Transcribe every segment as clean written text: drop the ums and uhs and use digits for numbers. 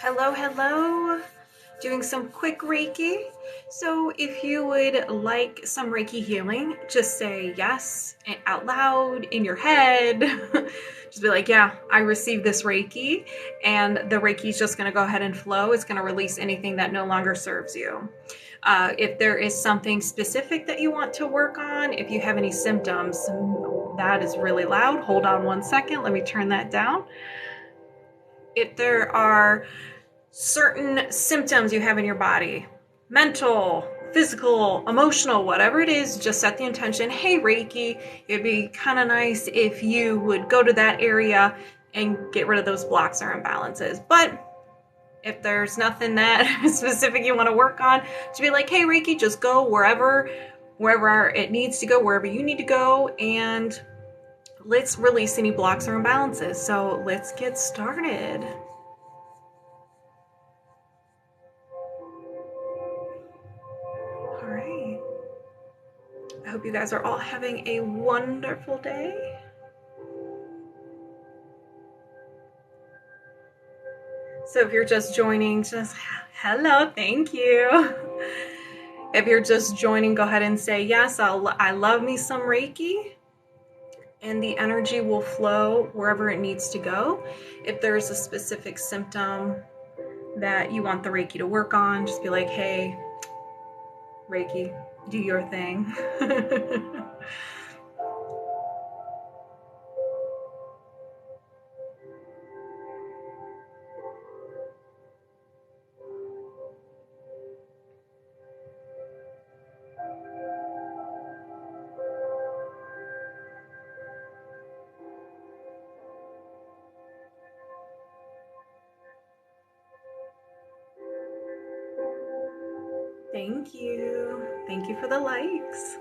Hello, hello. Doing some quick Reiki. So if you would like some Reiki healing, just say yes out loud in your head. Just be like, yeah, I received this Reiki, and the Reiki is just going to go ahead and flow. It's going to release anything that no longer serves you. If there is something specific that you want to work on, if you have any symptoms, that is really loud. Hold on one second. Let me turn that down. If there are certain symptoms you have in your body, mental, physical, emotional, whatever it is, just set the intention. Hey, Reiki, it'd be kind of nice if you would go to that area and get rid of those blocks or imbalances. But if there's nothing that specific you want to work on, to be like, hey, Reiki, just go wherever it needs to go, wherever you need to go, and let's release any blocks or imbalances. So let's get started. All right. I hope you guys are all having a wonderful day. So if you're just joining, just hello, thank you. If you're just joining, go ahead and say, yes, I love me some Reiki. And the energy will flow wherever it needs to go. If there's a specific symptom that you want the Reiki to work on, just be like, hey, Reiki, do your thing. Thank you. Thank you for the likes.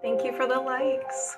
Thank you for the likes.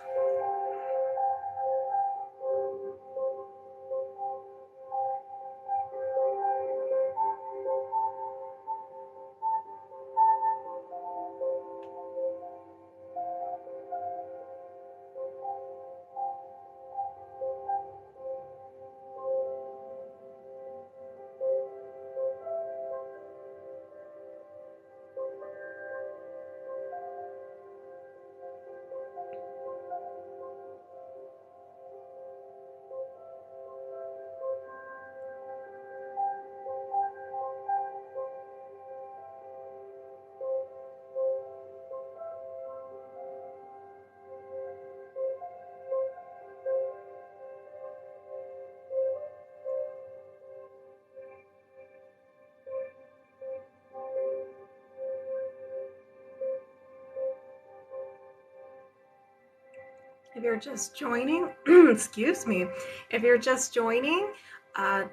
If you're just joining, excuse me, if you're just joining,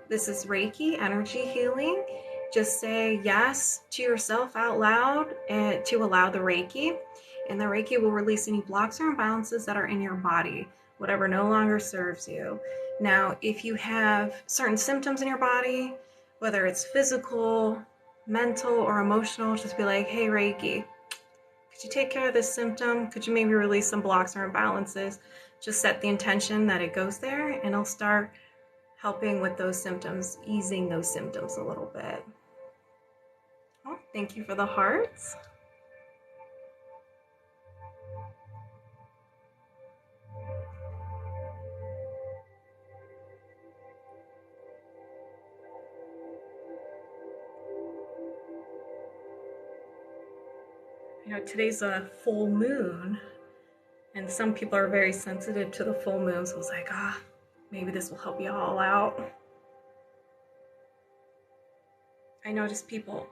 this is Reiki Energy Healing. Just say yes to yourself out loud and to allow the Reiki. And the Reiki will release any blocks or imbalances that are in your body, whatever no longer serves you. Now, if you have certain symptoms in your body, whether it's physical, mental, or emotional, just be like, hey, Reiki, could you take care of this symptom? Could you maybe release some blocks or imbalances? Just set the intention that it goes there, and it'll start helping with those symptoms, easing those symptoms a little bit. Well, thank you for the hearts. You know, today's a full moon, and some people are very sensitive to the full moon, so I was like, maybe this will help you all out. I noticed people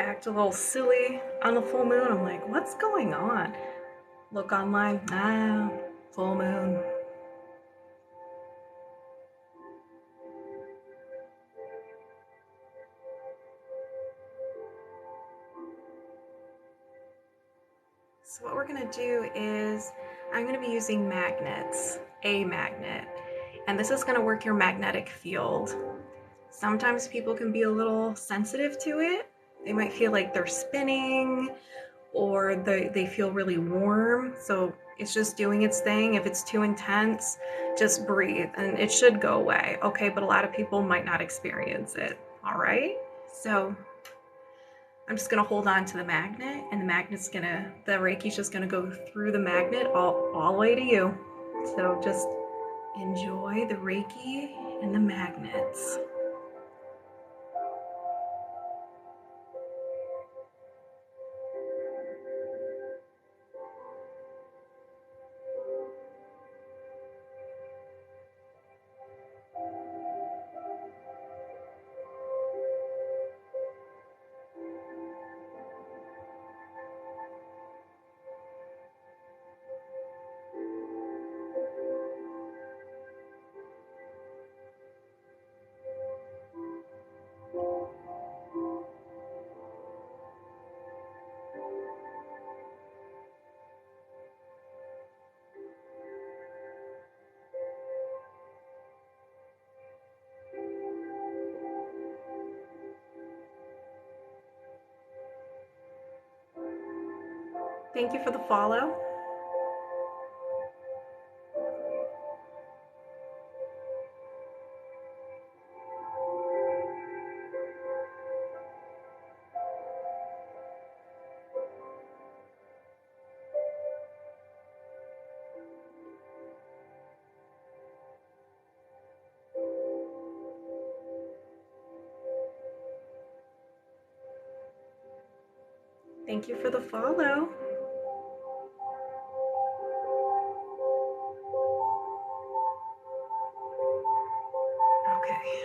act a little silly on the full moon. I'm like, what's going on? Look online, full moon. So what we're gonna do is I'm gonna be using magnets, a magnet, and this is gonna work your magnetic field. Sometimes people can be a little sensitive to it. They might feel like they're spinning or they feel really warm. So it's just doing its thing. If it's too intense, just breathe and it should go away. Okay, but a lot of people might not experience it. All right, so I'm just gonna hold on to the magnet, and the Reiki's just gonna go through the magnet all the way to you. So just enjoy the Reiki and the magnets. Thank you for the follow. Thank you for the follow. Okay.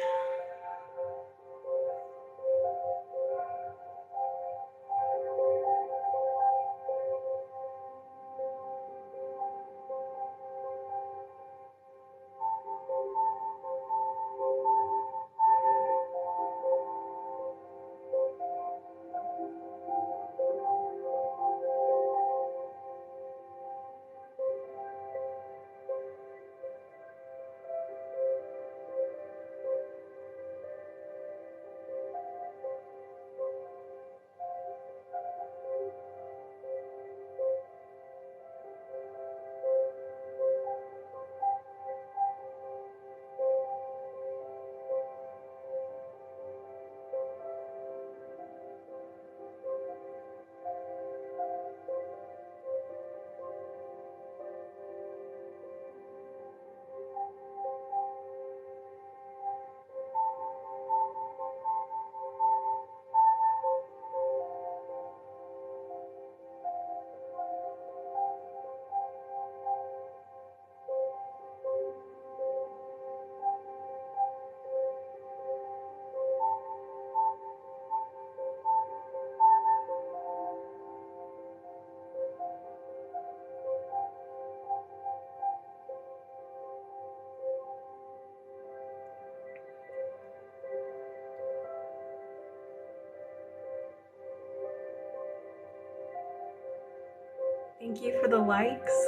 Thank you for the likes.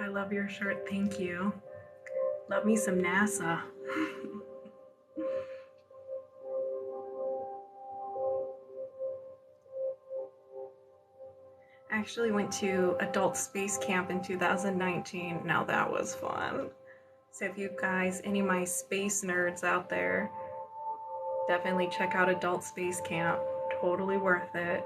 I love your shirt. Thank you. Love me some NASA. I actually went to adult space camp in 2019. Now that was fun. So if you guys, any of my space nerds out there, definitely check out adult space camp. Totally worth it.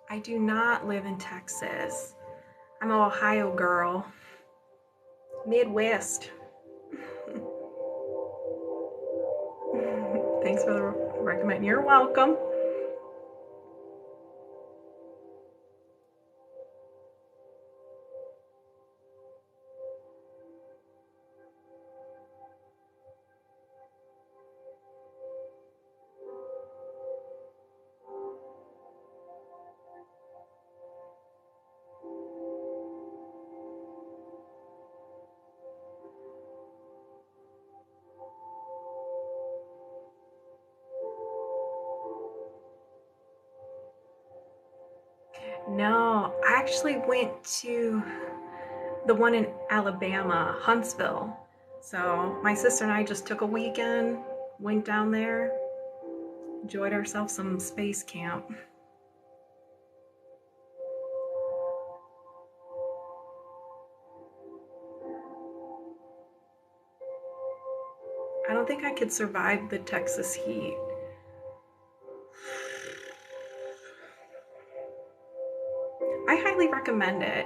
I do not live in Texas. I'm an Ohio girl. Midwest. Thanks for the recommend. You're welcome. No, I actually went to the one in Alabama, Huntsville. So my sister and I just took a weekend, went down there, enjoyed ourselves some space camp. I don't think I could survive the Texas heat. I highly recommend it.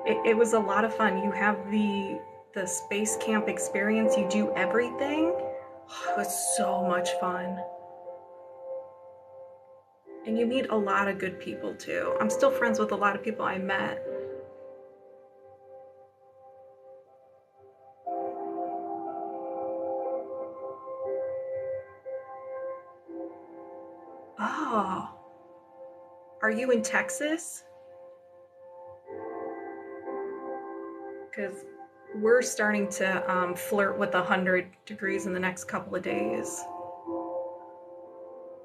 It was a lot of fun. You have the space camp experience. You do everything. It was so much fun. And you meet a lot of good people too. I'm still friends with a lot of people I met. Oh, are you in Texas? Because we're starting to flirt with 100 degrees in the next couple of days.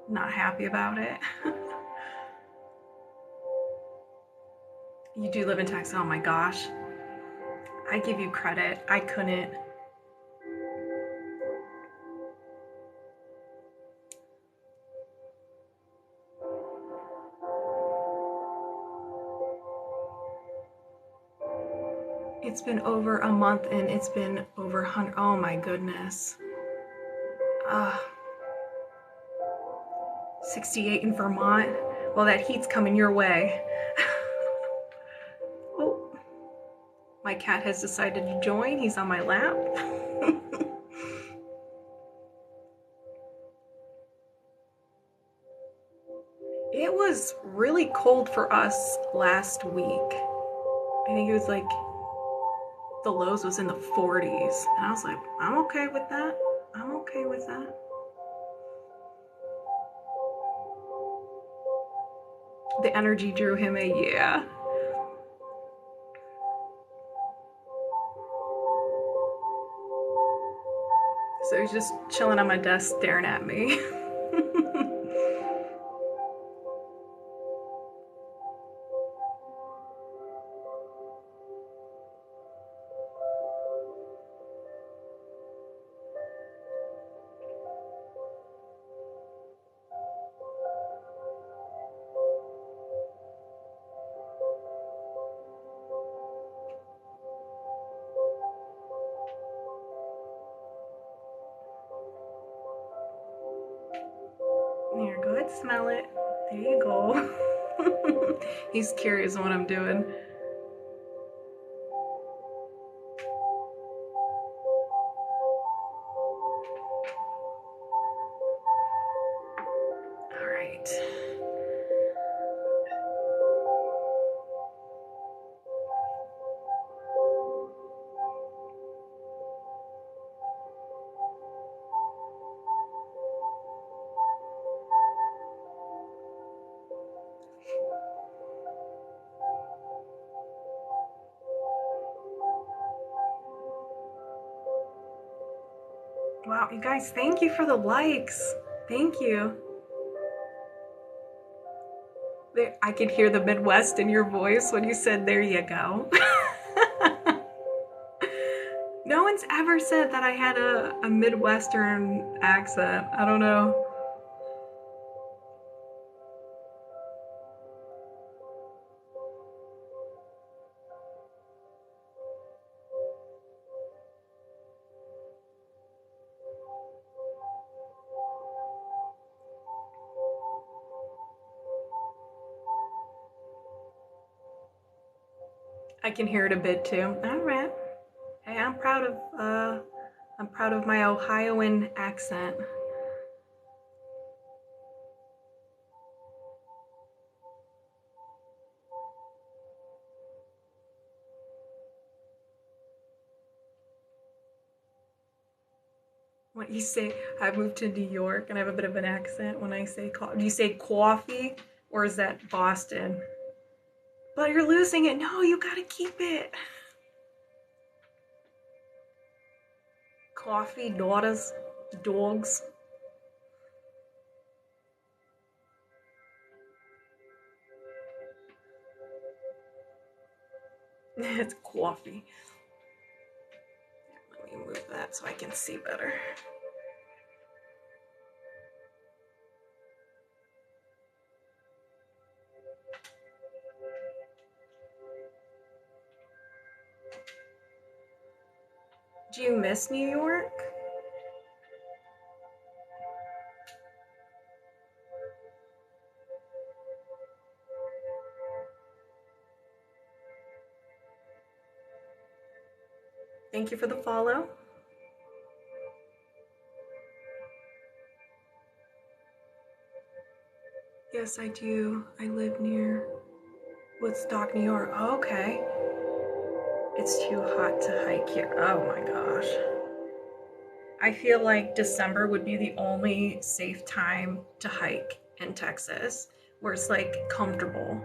Not happy about it. You do live in Texas. Oh my gosh. I give you credit. I couldn't. It's been over a month and it's been over 100. Oh my goodness. 68 in Vermont. Well, that heat's coming your way. Oh, my cat has decided to join. He's on my lap. It was really cold for us last week. I think it was like the lows was in the 40s. And I was like, I'm okay with that. I'm okay with that. The energy drew him a yeah. So he's just chilling on my desk staring at me. Here, go ahead, smell it. There you go. He's curious what I'm doing. All right. Wow, you guys, thank you for the likes. Thank you. I could hear the Midwest in your voice when you said, there you go. No one's ever said that I had a Midwestern accent. I don't know. I can hear it a bit too. All right. Hey, I'm proud of my Ohioan accent. When you say, I moved to New York and I have a bit of an accent when I say coffee. Do you say coffee or is that Boston? But you're losing it. No, you gotta keep it. Coffee, daughters, dogs. It's coffee. Let me move that so I can see better. Do you miss New York? Thank you for the follow. Yes, I do. I live near Woodstock, New York. Oh, okay. It's too hot to hike here. Oh my gosh. I feel like December would be the only safe time to hike in Texas where it's like comfortable.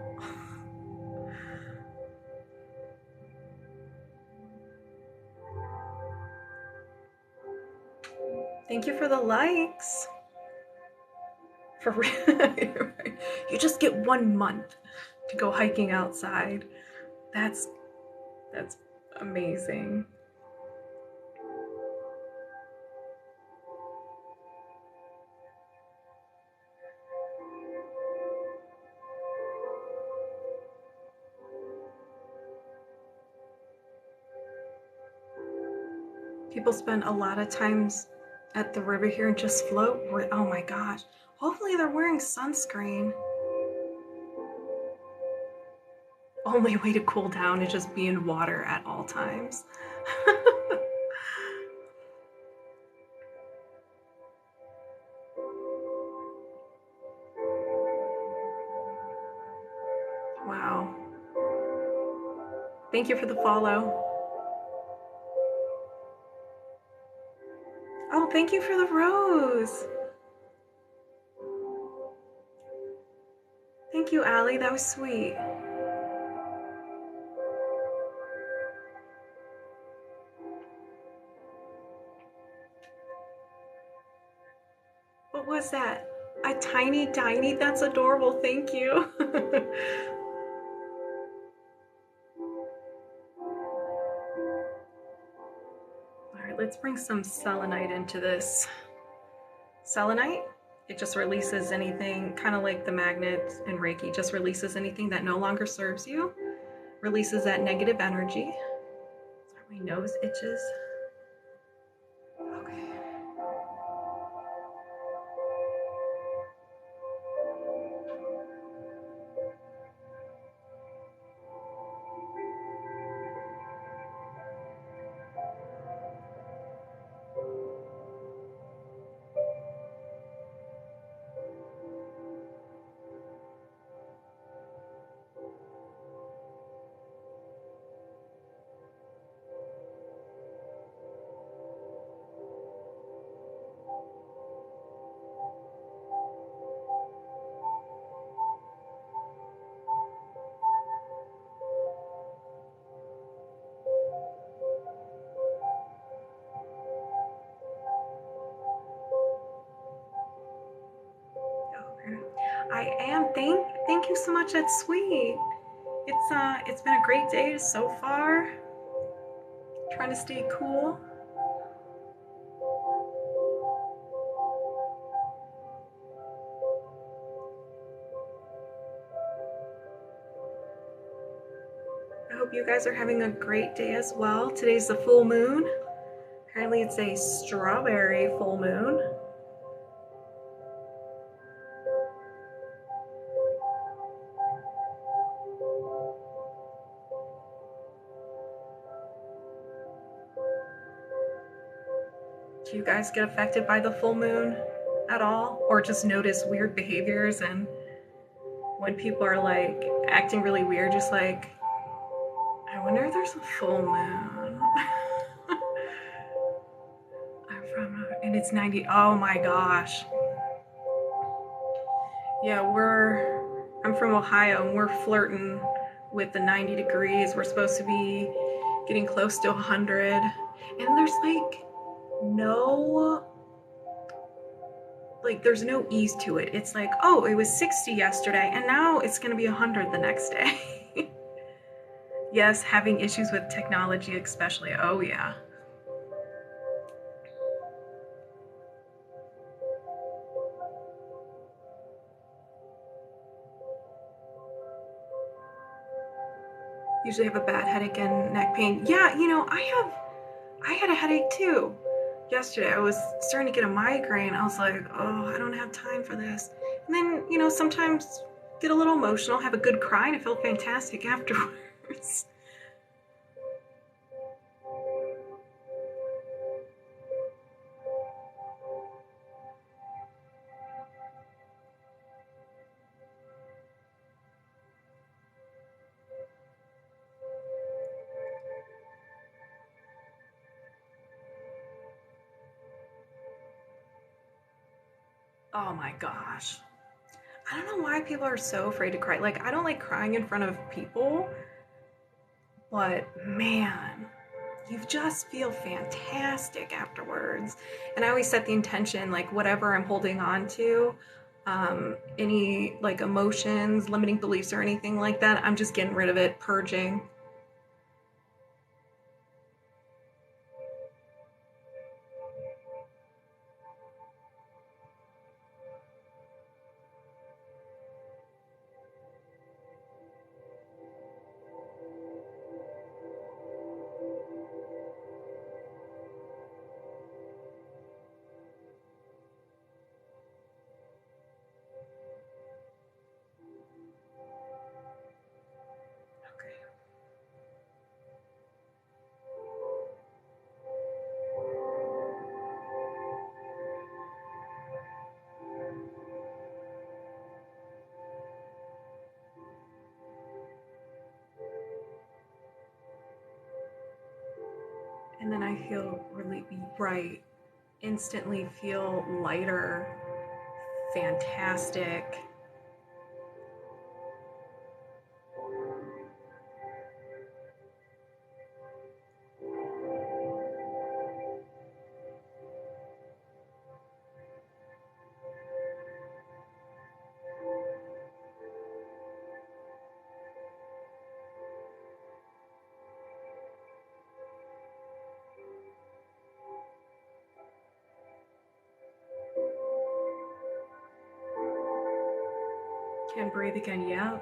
Thank you for the likes. For real. You just get 1 month to go hiking outside. That's amazing. People spend a lot of times at the river here and just float. Oh my gosh. Hopefully they're wearing sunscreen. Only way to cool down is just be in water at all times. Wow. Thank you for the follow. Oh, thank you for the rose. Thank you, Allie. That was sweet. What was that? A tiny, tiny? That's adorable. Thank you. All right, let's bring some selenite into this. Selenite, it just releases anything, kind of like the magnet in Reiki, just releases anything that no longer serves you, releases that negative energy. Sorry, my nose itches. Okay. Thank you so much. That's sweet. It's been a great day so far. Trying to stay cool. I hope you guys are having a great day as well. Today's the full moon. Apparently it's a strawberry full moon. Do you guys get affected by the full moon at all? Or just notice weird behaviors, and when people are like acting really weird, just like, I wonder if there's a full moon. And it's 90. Oh my gosh. Yeah, I'm from Ohio, and we're flirting with the 90 degrees. We're supposed to be getting close to 100. And there's no ease to it. It's like, oh, it was 60 yesterday, and now it's going to be 100 the next day. Yes, having issues with technology especially. Oh yeah. Usually have a bad headache and neck pain. Yeah, I had a headache too. Yesterday I was starting to get a migraine. I was like, oh, I don't have time for this. And then, sometimes get a little emotional, have a good cry, and I feel fantastic afterwards. Oh my gosh. I don't know why people are so afraid to cry. Like, I don't like crying in front of people, but man, you just feel fantastic afterwards. And I always set the intention, like, whatever I'm holding on to, any like emotions, limiting beliefs, or anything like that, I'm just getting rid of it, purging. Okay. And then I feel really right, instantly feel lighter, fantastic. Can breathe again, yeah.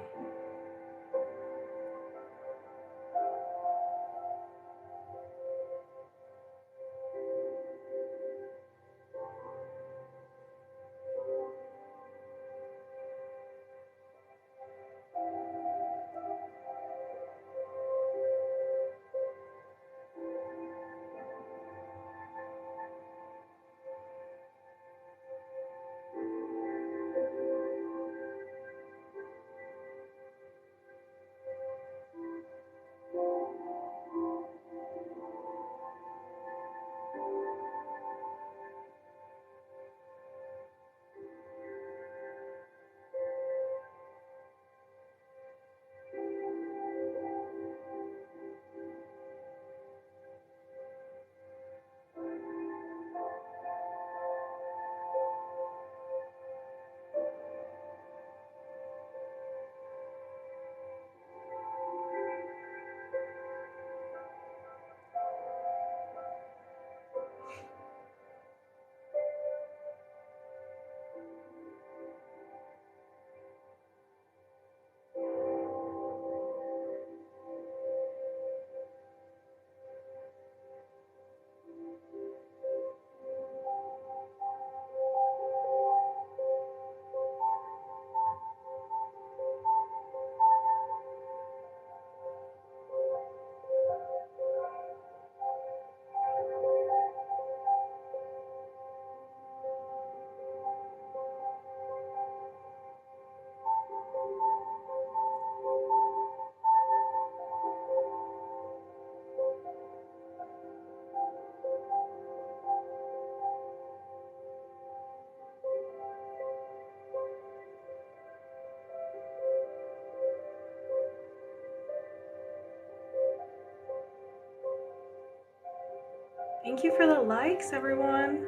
Thank you for the likes, everyone.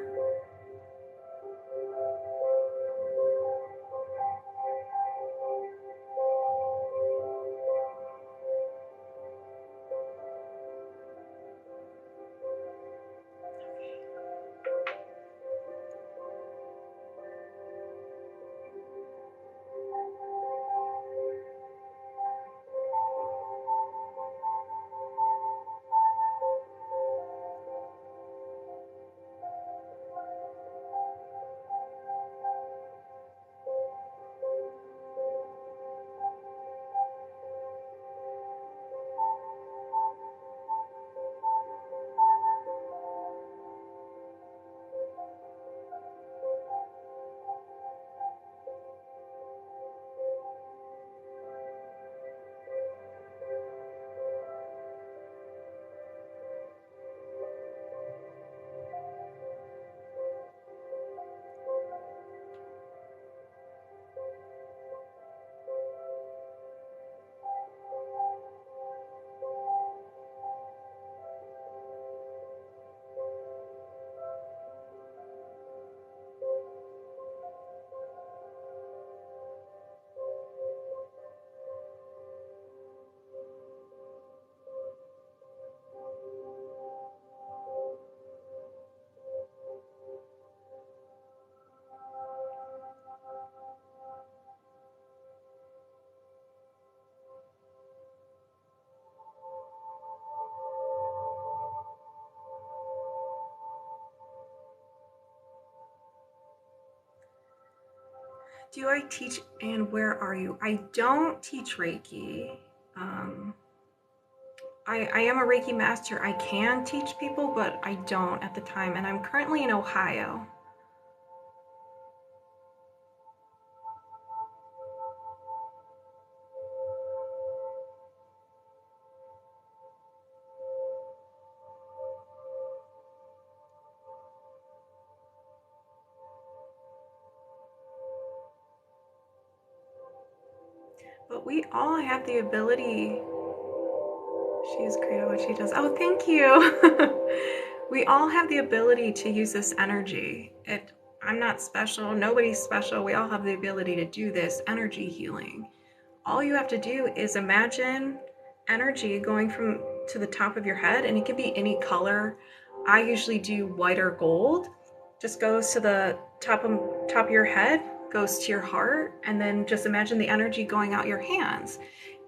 Do I teach and where are you? I don't teach Reiki. I am a Reiki master. I can teach people, but I don't at the time. And I'm currently in Ohio. But we all have the ability. She is great at what she does. Oh, thank you. We all have the ability to use this energy. I'm not special. Nobody's special. We all have the ability to do this energy healing. All you have to do is imagine energy going from to the top of your head, and it can be any color. I usually do white or gold. Just goes to the top of your head, goes to your heart, and then just imagine the energy going out your hands.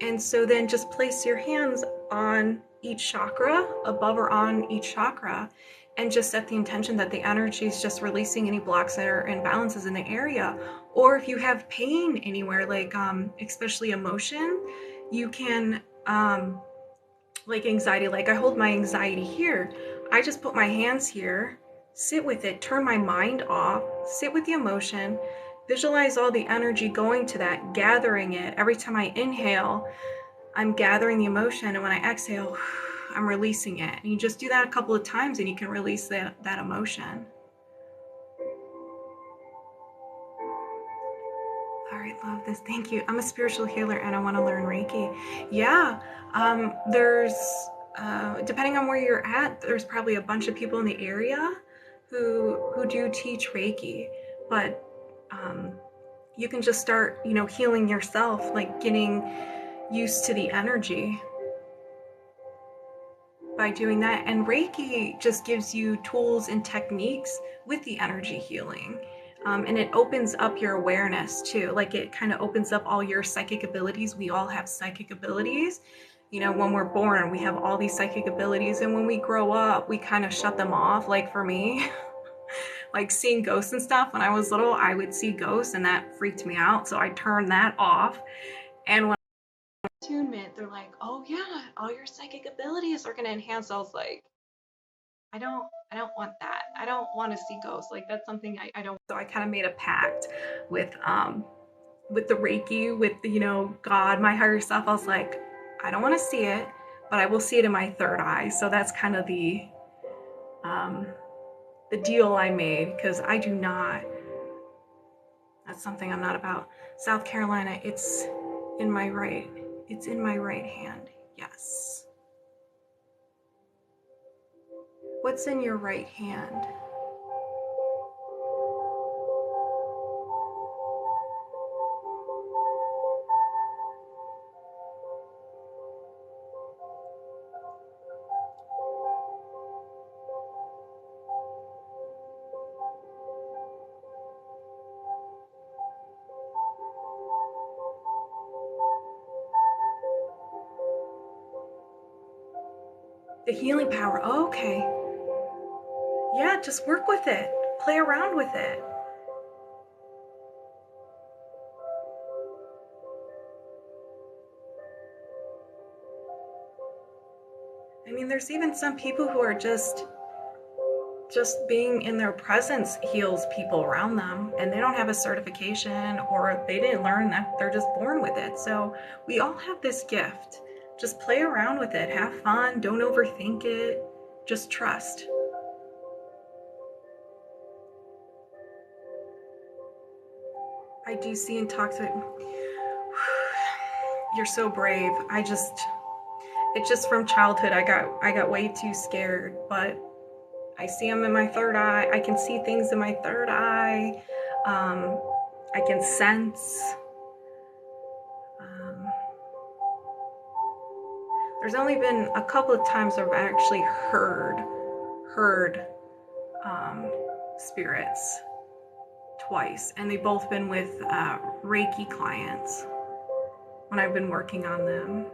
And so then just place your hands on each chakra, above or on each chakra, and just set the intention that the energy is just releasing any blocks or imbalances in the area. Or if you have pain anywhere, like especially emotion, you can like anxiety, like I hold my anxiety here. I just put my hands here, sit with it, turn my mind off, sit with the emotion, visualize all the energy going to that, gathering it. Every time I inhale, I'm gathering the emotion, and when I exhale, I'm releasing it. And you just do that a couple of times and you can release that emotion. All right, love this. Thank you. I'm a spiritual healer and I want to learn Reiki. Yeah, there's, depending on where you're at, there's probably a bunch of people in the area who do teach Reiki, but you can just start, healing yourself, like getting used to the energy by doing that. And Reiki just gives you tools and techniques with the energy healing. And it opens up your awareness too. Like it kind of opens up all your psychic abilities. We all have psychic abilities. When we're born, we have all these psychic abilities. And when we grow up, we kind of shut them off. Like for me, like seeing ghosts and stuff, when I was little, I would see ghosts and that freaked me out. So I turned that off. And when attunement, they're like, oh yeah, all your psychic abilities are going to enhance. I was like, I don't want that. I don't want to see ghosts. Like that's something I don't. So I kind of made a pact with the Reiki, with God, my higher self. I was like, I don't want to see it, but I will see it in my third eye. So that's kind of the deal I made, because I do not. That's something I'm not about. South Carolina, it's in my right. It's in my right hand. Yes. What's in your right hand? The healing power. Oh, okay. Yeah, just work with it. Play around with it. I mean, there's even some people who are just being in their presence heals people around them, and they don't have a certification, or they didn't learn that. They're just born with it. So we all have this gift. Just play around with it. Have fun. Don't overthink it. Just trust. I do see intoxic. You're so brave. It's just from childhood. I got way too scared, but I see them in my third eye. I can see things in my third eye. I can sense. There's only been a couple of times where I've actually heard spirits twice, and they've both been with Reiki clients when I've been working on them.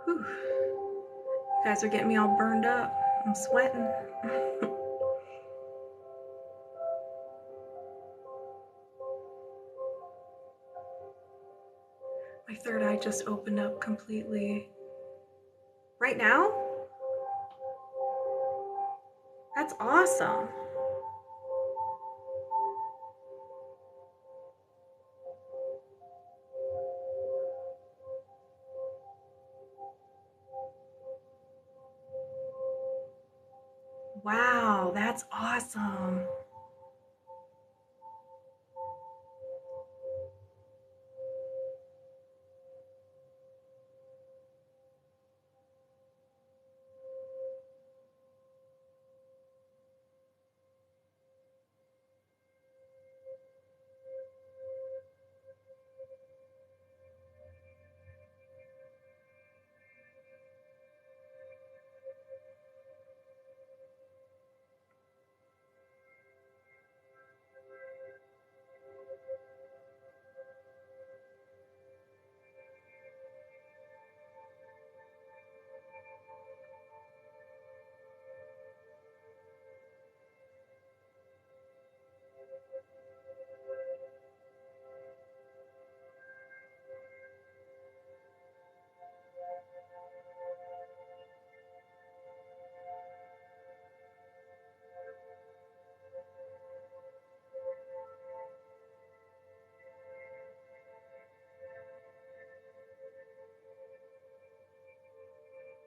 Whew. You guys are getting me all burned up. I'm sweating. My third eye just opened up completely. Right now? That's awesome. Wow, that's awesome.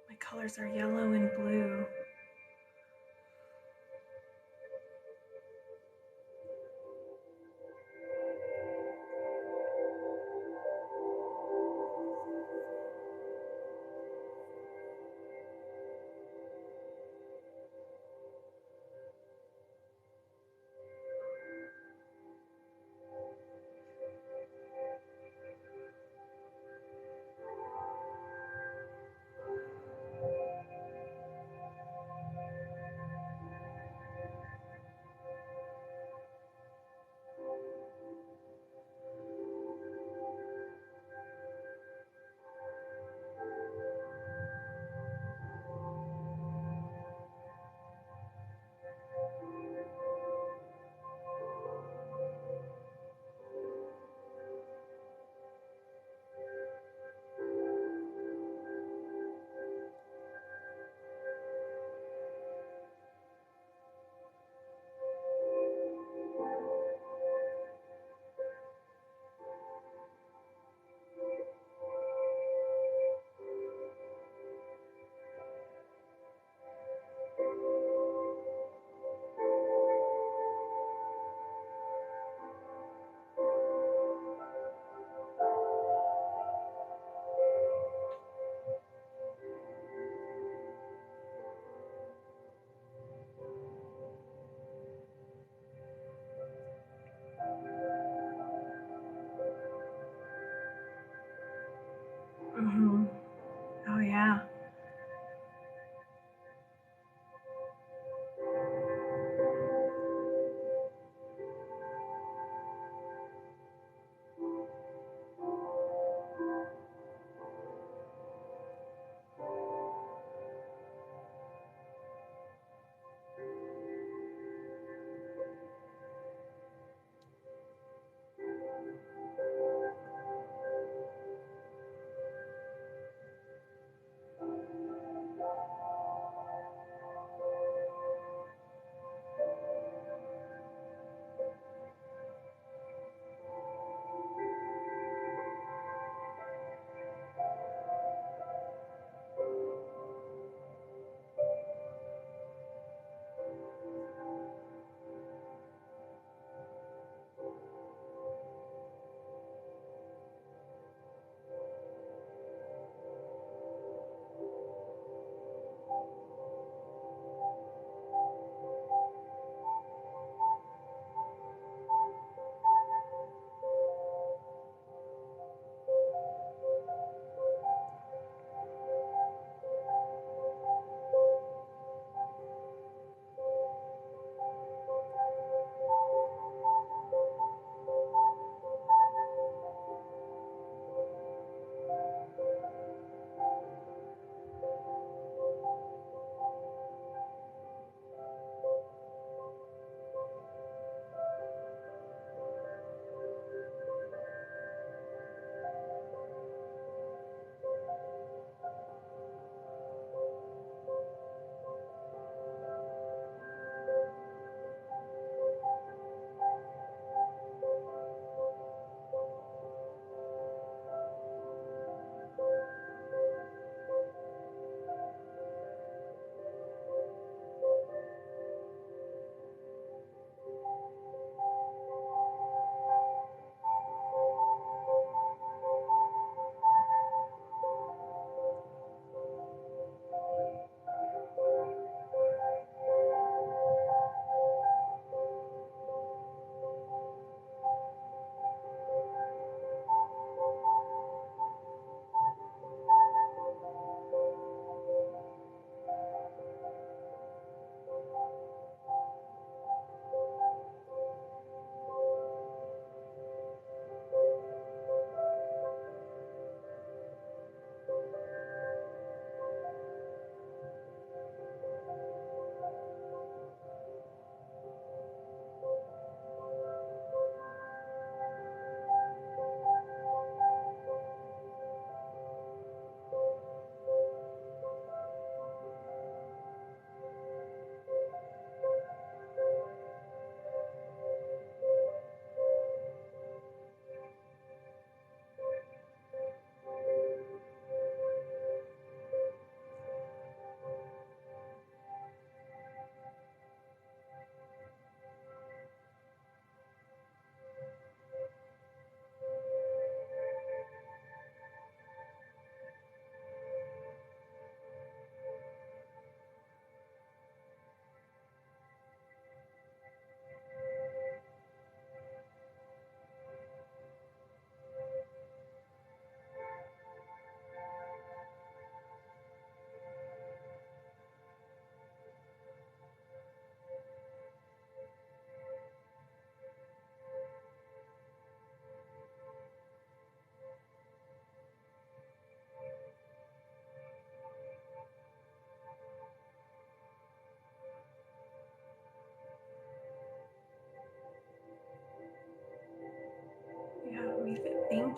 My colors are yellow and blue.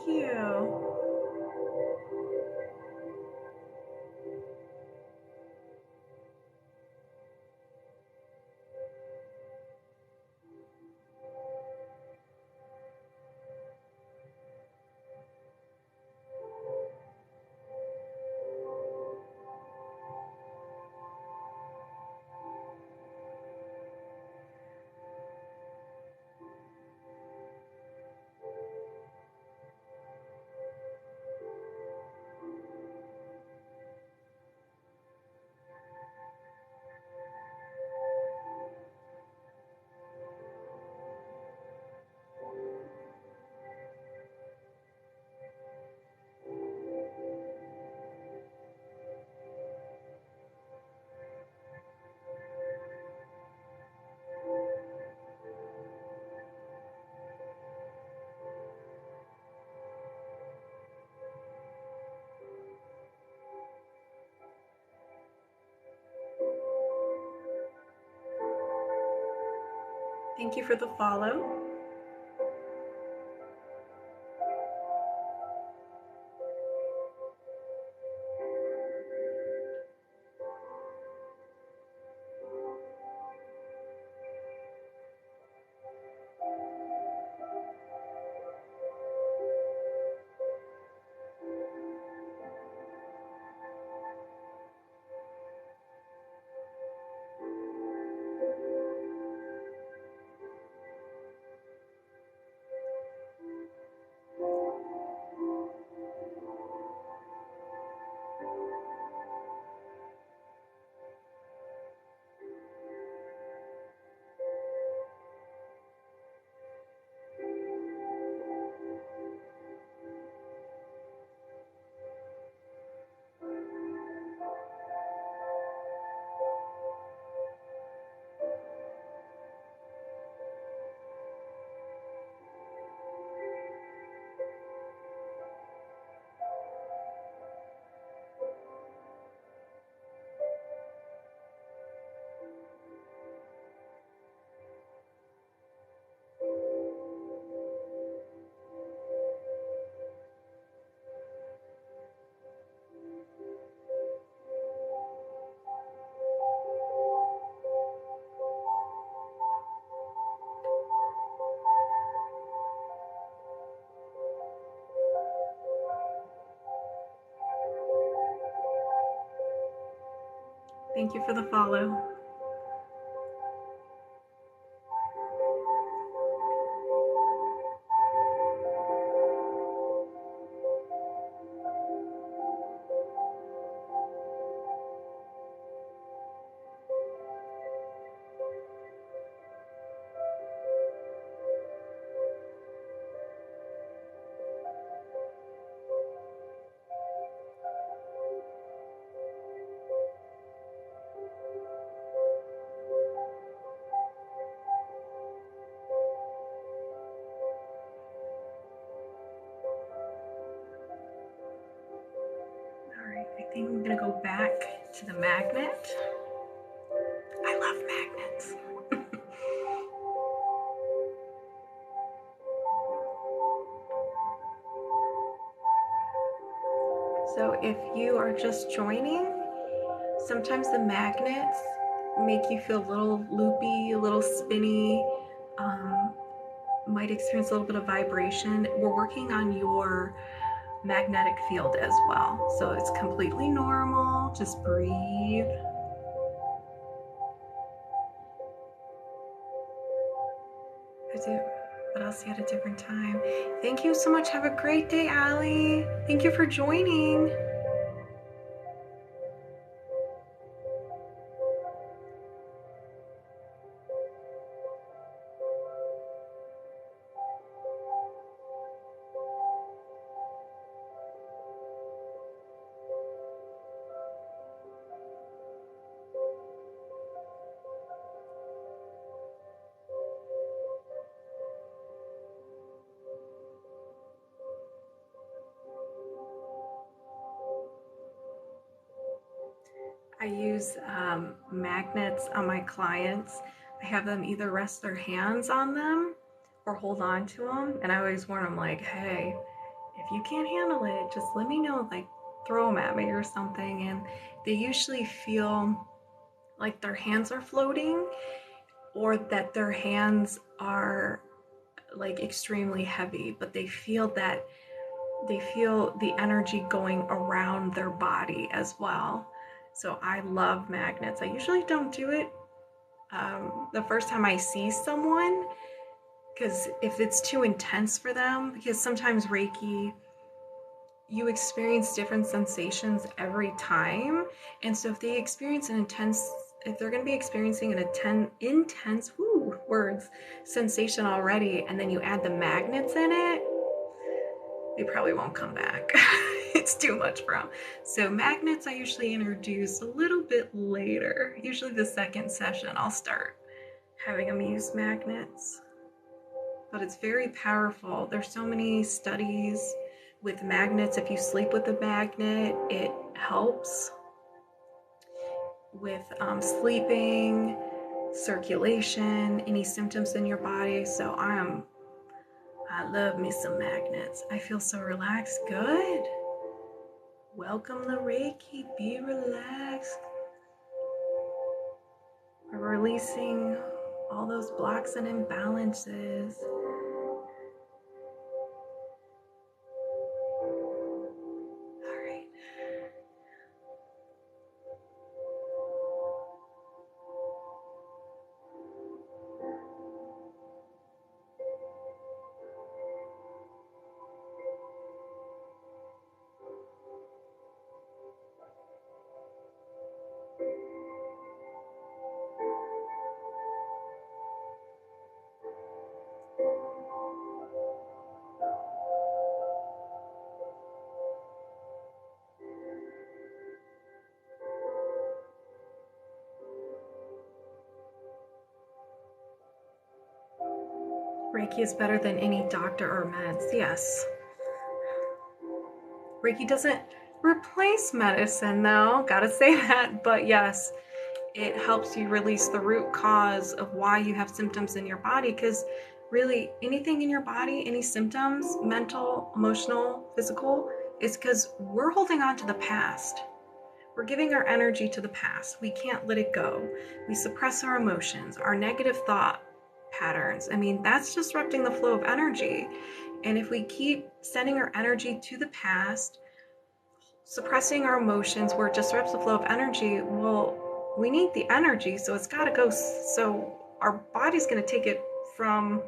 Thank you. Thank you for the follow. Thank you for the follow. I think I'm gonna go back to the magnet. I love magnets. So if you are just joining, sometimes the magnets make you feel a little loopy, a little spinny, might experience a little bit of vibration. We're working on your magnetic field as well. So it's completely normal. Just breathe. But I'll see you at a different time. Thank you so much. Have a great day, Allie. Thank you for joining. I use magnets on my clients. I have them either rest their hands on them or hold on to them. And I always warn them, like, hey, you can't handle it, just let me know, like throw them at me or something. And they usually feel like their hands are floating, or that their hands are like extremely heavy, but they feel the energy going around their body as well. So I love magnets. I usually don't do it the first time I see someone, because if it's too intense for them, because sometimes Reiki, you experience different sensations every time. And so if they experience if they're going to be experiencing an intense, words, sensation already, and then you add the magnets in it, they probably won't come back. It's too much for them. So magnets I usually introduce a little bit later. Usually the second session I'll start having them use magnets. But it's very powerful. There's so many studies with magnets. If you sleep with a magnet, it helps with sleeping, circulation, any symptoms in your body. So I love me some magnets. I feel so relaxed. Good. Welcome the Reiki. Be relaxed. We're releasing all those blocks and imbalances. All right. Reiki is better than any doctor or meds. Yes. Reiki doesn't replace medicine, though. Gotta say that. But yes, it helps you release the root cause of why you have symptoms in your body. Because really, anything in your body, any symptoms, mental, emotional, physical, is because we're holding on to the past. We're giving our energy to the past. We can't let it go. We suppress our emotions, our negative thought patterns. I mean, that's disrupting the flow of energy. And if we keep sending our energy to the past, suppressing our emotions where it disrupts the flow of energy, well, we need the energy, so it's got to go. So our body's going to take it from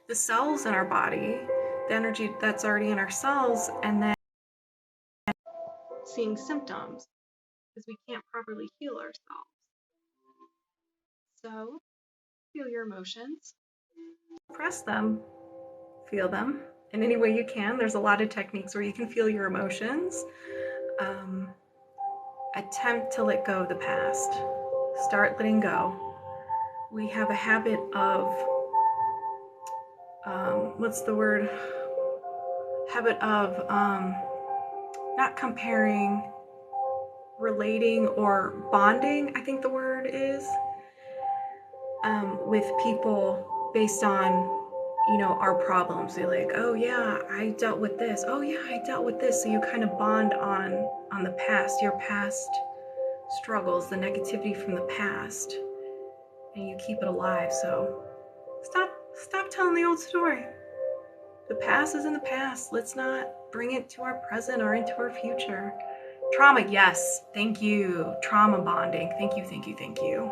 the cells in our body, the energy that's already in our cells, and then seeing symptoms because we can't properly heal ourselves. So feel your emotions, suppress them, feel them in any way you can. There's a lot of techniques where you can feel your emotions. Attempt to let go of the past. Start letting go. We have a habit of, what's the word? Habit of not comparing, relating, or bonding, I think the word is, with people based on our problems. They're like, oh yeah, I dealt with this. Oh yeah, I dealt with this. So you kind of bond on the past, your past struggles, the negativity from the past, and you keep it alive. So stop telling the old story. The past is in the past. Let's not bring it to our present or into our future. Trauma, yes, thank you. Trauma bonding, thank you, thank you, thank you.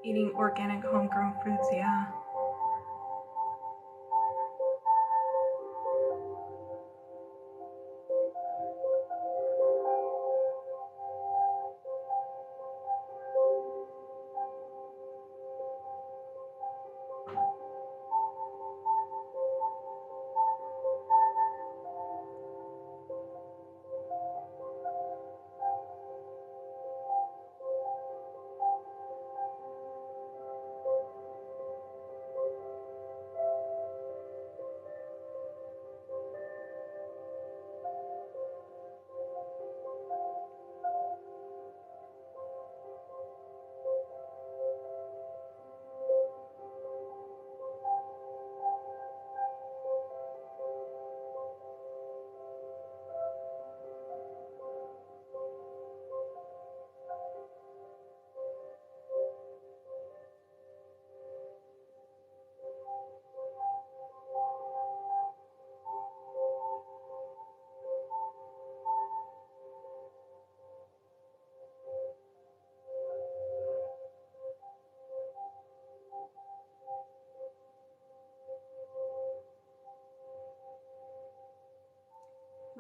Eating organic homegrown foods, yeah.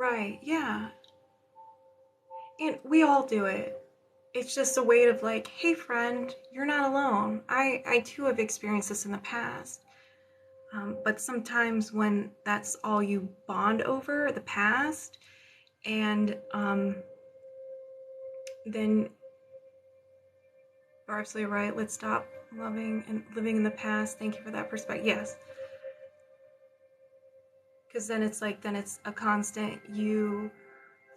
Right, yeah. And we all do it. It's just a way of like, hey friend, you're not alone. I too have experienced this in the past. But sometimes when that's all you bond over, the past, and then you're absolutely right. Let's stop loving and living in the past. Thank you for that perspective. Yes. Because then it's like, then it's a constant. You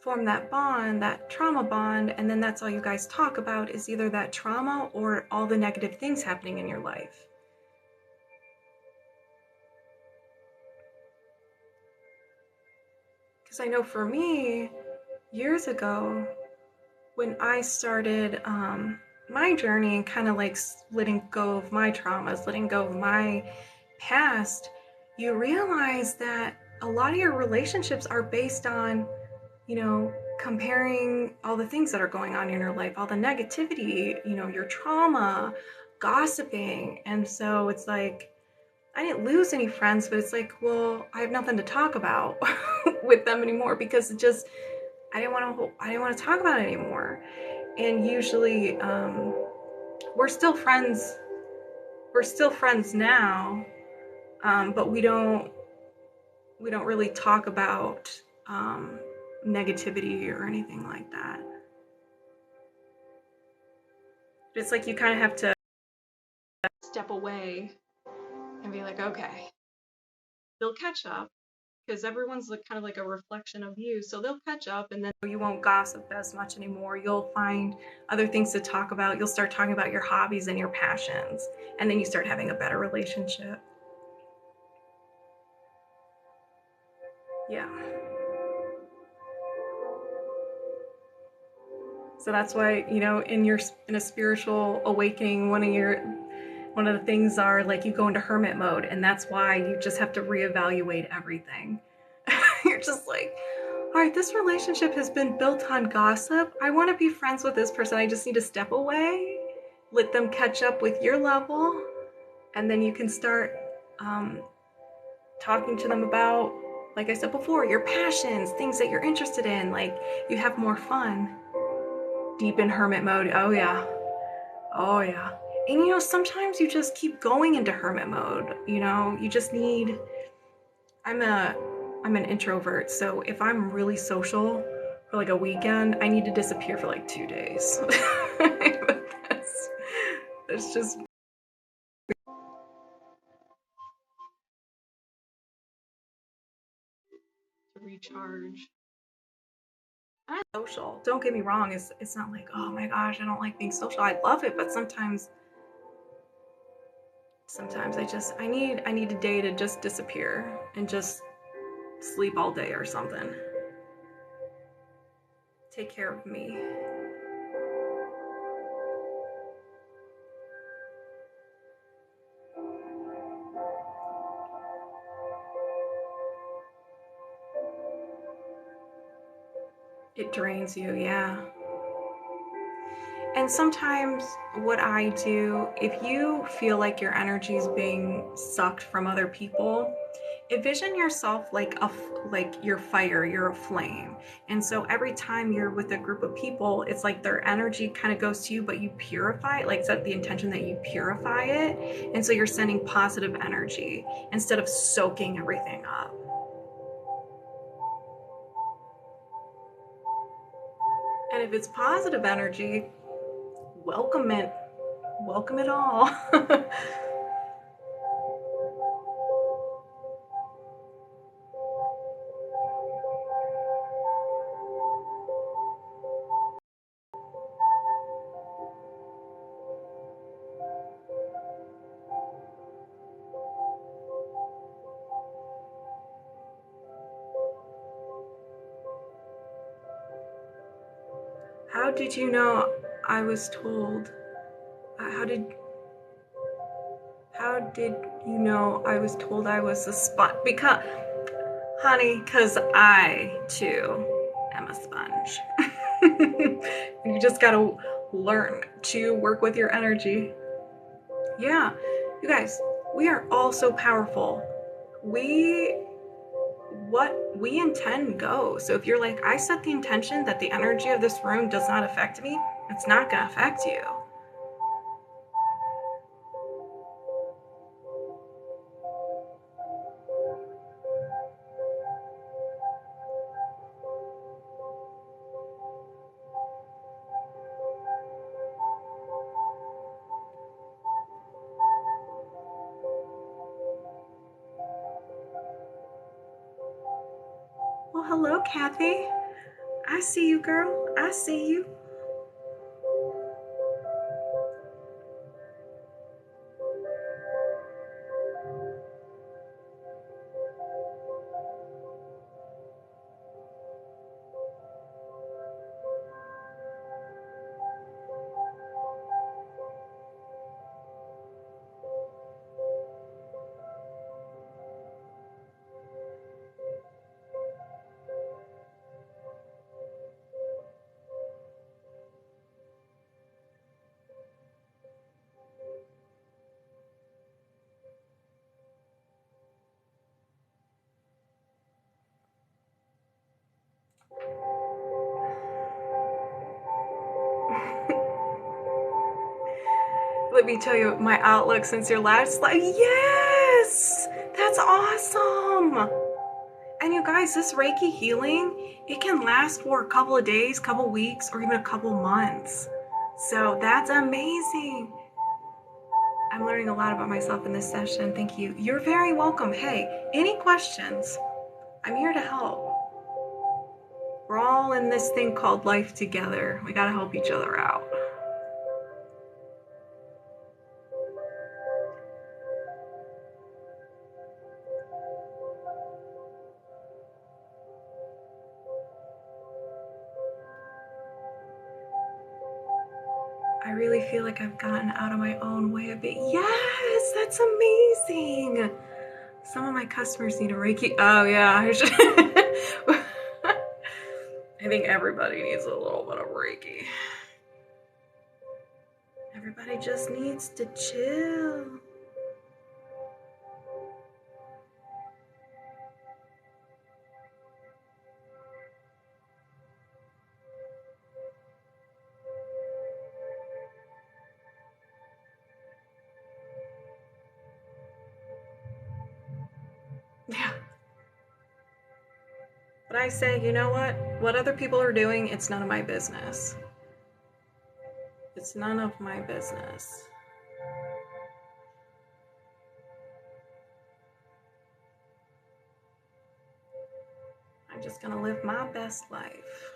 form that bond, that trauma bond, and then that's all you guys talk about is either that trauma or all the negative things happening in your life. Because I know for me, years ago, when I started my journey and kind of like letting go of my traumas, letting go of my past, you realize that a lot of your relationships are based on, you know, comparing all the things that are going on in your life, all the negativity, you know, your trauma, gossiping. And so it's like, I didn't lose any friends, but it's like, well, I have nothing to talk about with them anymore because it just, I didn't want to talk about it anymore. And usually, we're still friends. We're still friends now, but we don't really talk about negativity or anything like that. It's like you kind of have to step away and be like, okay, they'll catch up because everyone's like kind of like a reflection of you, so they'll catch up, and then you won't gossip as much anymore. You'll find other things to talk about. You'll start talking about your hobbies and your passions, and then you start having a better relationship. Yeah. So that's why, you know, in a spiritual awakening, one of the things are like you go into hermit mode, and that's why you just have to reevaluate everything. You're just like, all right, this relationship has been built on gossip. I want to be friends with this person. I just need to step away, let them catch up with your level, and then you can start talking to them about, like I said before, your passions, things that you're interested in. Like you have more fun. Deep in hermit mode. Oh yeah. Oh yeah. And you know, sometimes you just keep going into hermit mode. You know, you just need. I'm an introvert, so if I'm really social for like a weekend, I need to disappear for like 2 days. that's just to recharge. I'm social. Don't get me wrong. It's not like, oh my gosh, I don't like being social. I love it, but sometimes I need a day to just disappear and just sleep all day or something. Take care of me. It drains you, yeah. And sometimes what I do, if you feel like your energy is being sucked from other people, envision yourself like you're fire, you're a flame. And so every time you're with a group of people, it's like their energy kind of goes to you, but you purify it, like set the intention that you purify it. And so you're sending positive energy instead of soaking everything up. And if it's positive energy, welcome it. Welcome it all. How did you know I was told? How did you know I was told I was a sponge? Because, honey, because I too am a sponge. You just gotta learn to work with your energy. Yeah, you guys, we are all so powerful. We what we intend goes. So if you're like, I set the intention that the energy of this room does not affect me, it's not going to affect you. Well, hello, Kathy. I see you, girl. I see you. Let me tell you my outlook since your last live. Yes! That's awesome! And you guys, this Reiki healing, it can last for a couple of days, couple weeks, or even a couple months. So that's amazing. I'm learning a lot about myself in this session. Thank you. You're very welcome. Hey, any questions? I'm here to help. We're all in this thing called life together. We gotta help each other out. I really feel like I've gotten out of my own way a bit. Yes, that's amazing. Some of my customers need a Reiki. Oh yeah, I think everybody needs a little bit of Reiki. Everybody just needs to chill. Yeah. But I say, you know what? What other people are doing, it's none of my business. It's none of my business. I'm just gonna live my best life.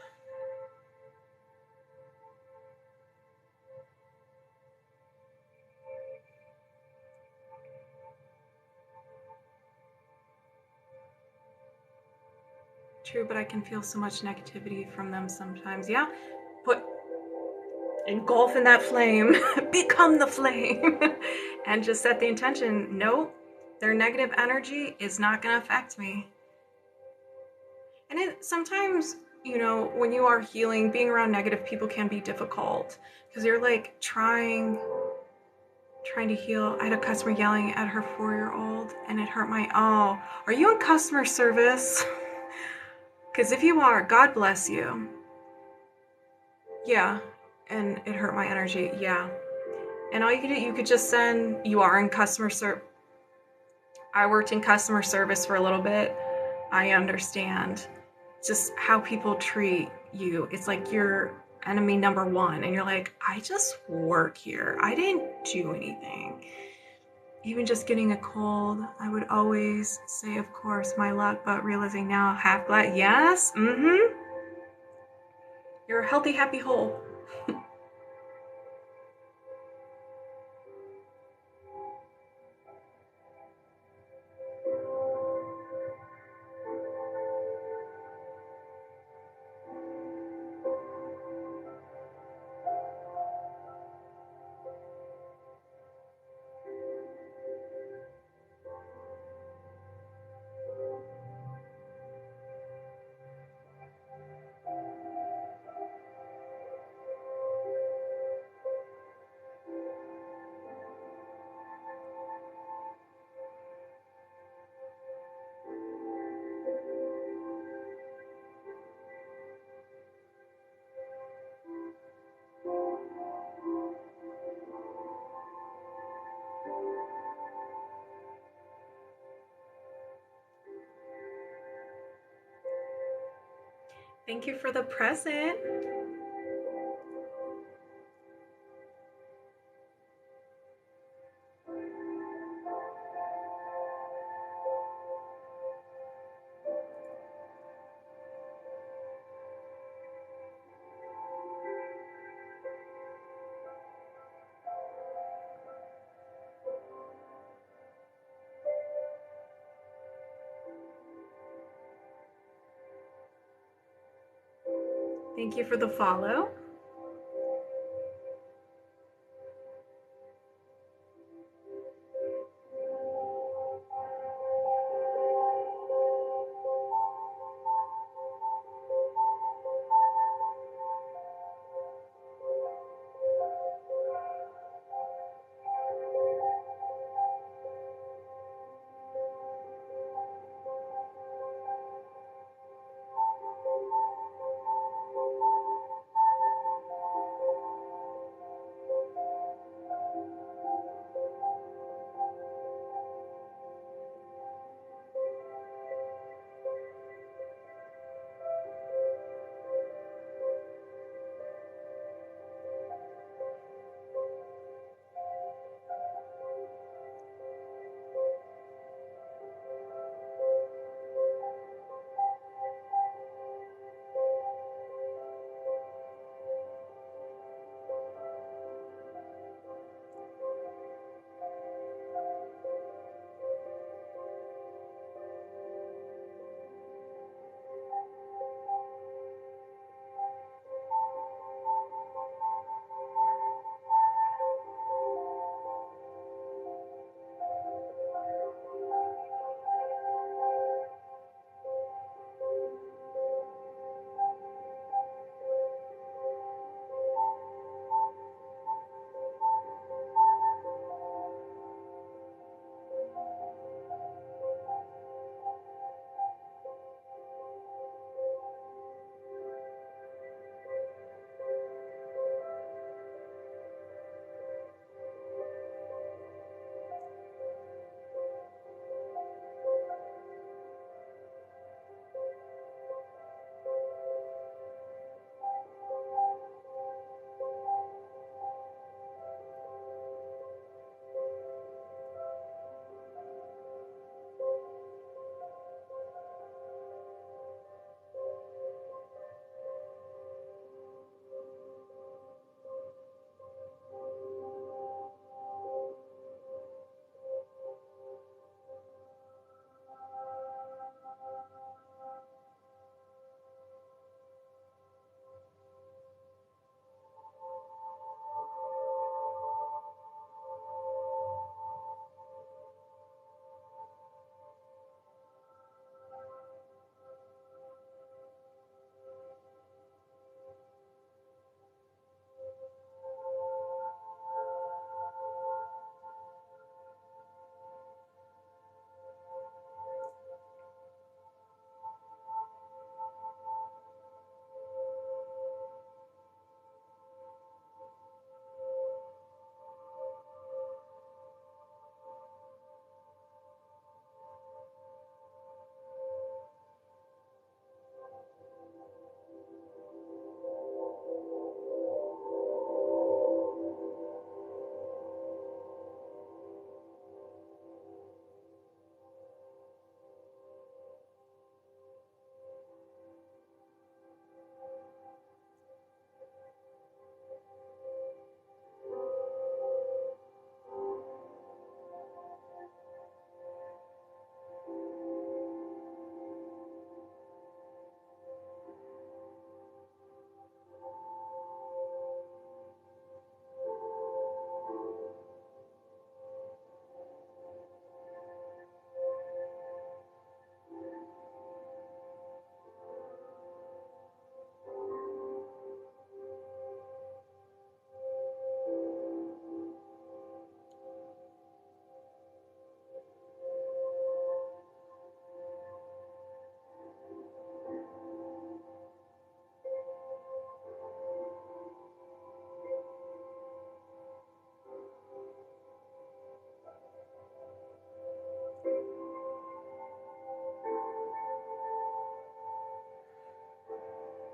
True, but I can feel so much negativity from them sometimes. Yeah, engulf in that flame, become the flame, and just set the intention. No, their negative energy is not going to affect me. And sometimes, you know, when you are healing, being around negative people can be difficult because you're like trying to heal. I had a customer yelling at her 4-year-old and it hurt my, oh, are you in customer service? Because if you are, God bless you. Yeah, and it hurt my energy. Yeah. And all you could do, you could just send, you are in customer service. I worked in customer service for a little bit. I understand just how people treat you. It's like you're enemy number one. And you're like, I just work here. I didn't do anything. Even just getting a cold, I would always say, of course, my luck, but realizing now, half glad, yes, You're a healthy, happy, whole. Thank you for the present. Thank you for the follow.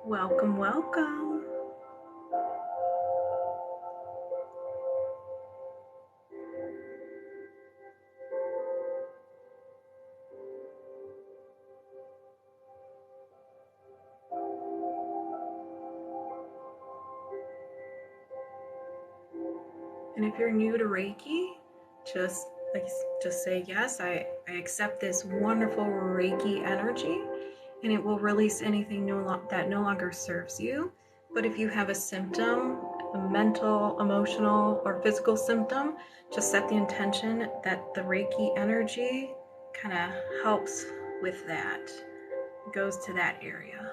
Welcome, welcome. And if you're new to Reiki, just say yes, I accept this wonderful Reiki energy, and it will release anything that no longer serves you. But if you have a symptom, a mental, emotional, or physical symptom, just set the intention that the Reiki energy kind of helps with that. It goes to that area.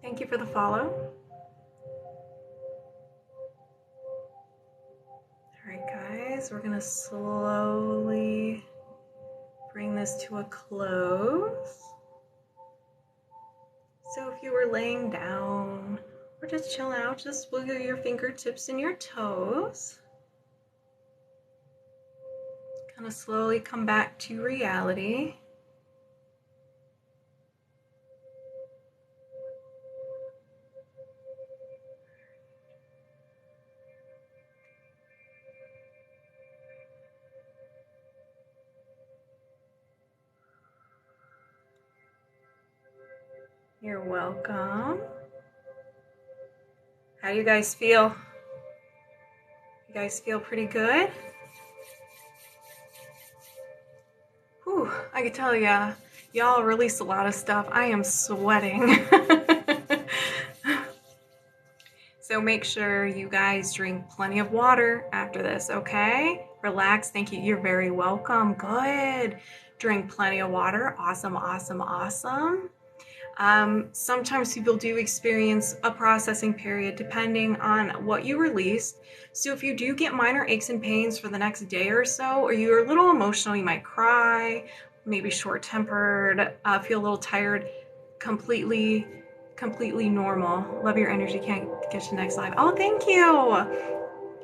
Thank you for the follow. All right, guys, we're gonna slowly bring this to a close. So if you were laying down or just chilling out, just wiggle your fingertips and your toes. Kind of slowly come back to reality. You're welcome. How do you guys feel? You guys feel pretty good? Whew, I can tell ya, y'all released a lot of stuff. I am sweating. So make sure you guys drink plenty of water after this, okay? Relax. Thank you. You're very welcome. Good. Drink plenty of water. Awesome, awesome, awesome. Sometimes people do experience a processing period depending on what you released. So if you do get minor aches and pains for the next day or so, or you're a little emotional, you might cry, maybe short-tempered, feel a little tired, completely normal. Love your energy. Can't get you next live. Oh, thank you.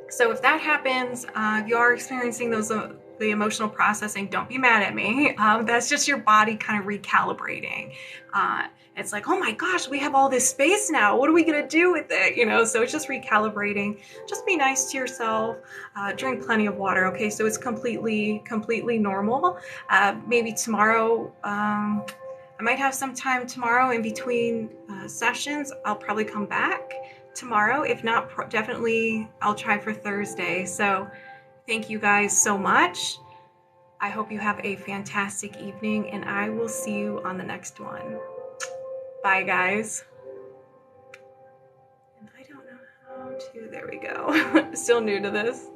So if that happens, if you are experiencing those the emotional processing, don't be mad at me. That's just your body kind of recalibrating. It's like, oh my gosh, we have all this space now. What are we gonna do with it? You know, so it's just recalibrating. Just be nice to yourself. Drink plenty of water. Okay, so it's completely normal. Maybe tomorrow. I might have some time tomorrow in between sessions. I'll probably come back tomorrow. If not, definitely I'll try for Thursday. So thank you guys so much. I hope you have a fantastic evening, and I will see you on the next one. Bye, guys. And I don't know how to, there we go. Still new to this.